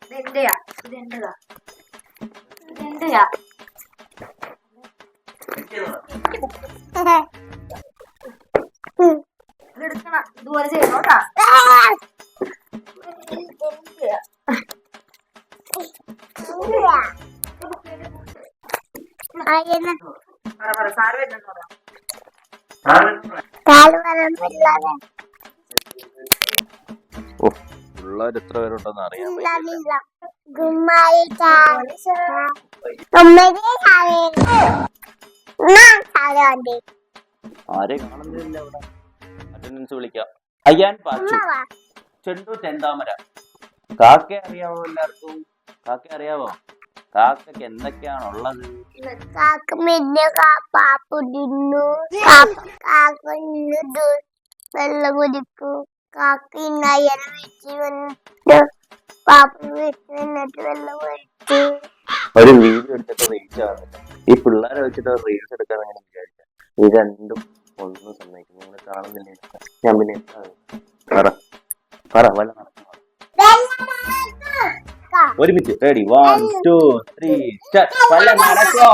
ഇതെന്റെയാ ഇതെന്റെതാ ഇതെന്റെയാ ഇതെടുക്കണം ഇതുപോലെ ചെയ്യണോട്ടാ സാറ് വരുന്നെന്ന് പറയാം പിള്ളേർ എത്ര പേരുണ്ടെന്ന് അറിയാൻ ആരെ കാണുന്നില്ല അവിടെ. അറ്റൻഡൻസ് വിളിക്കാം. അയ്യാൻ പാച്ചു, ചെണ്ടു ചെന്താമര. കാക്ക അറിയാവോ എല്ലാവർക്കും? കാക്ക അറിയാവോ? കാക്കയ്ക്ക് എന്തൊക്കെയാണ് ഉള്ളത്? കാക്ക പാപ്പു തിന്നു, കാക്ക വെള്ളം കുടിക്കും, കാക്ക ഇന്നലെ വെച്ച് വന്നിട്ട് പാപ്പു വെച്ച് വന്നിട്ട് വെള്ളം കുടിച്ചു. ഒരു വീഡിയോ എടുത്തിട്ട് റീച്ച് ആവുന്നില്ല. ഈ പിള്ളേരെ വെച്ചിട്ട് റീൽസ് എടുക്കാൻ അങ്ങനെ വിചാരിച്ച ഇത് രണ്ടും ഒന്നും സമ്മതിക്കും. നിങ്ങൾ കാണുന്നില്ല. ഞാൻ പിന്നെ പറ വല്ല ഒരു മിനിറ്റ്. Ready 1 2 3 start. വല്ല നടക്കോ?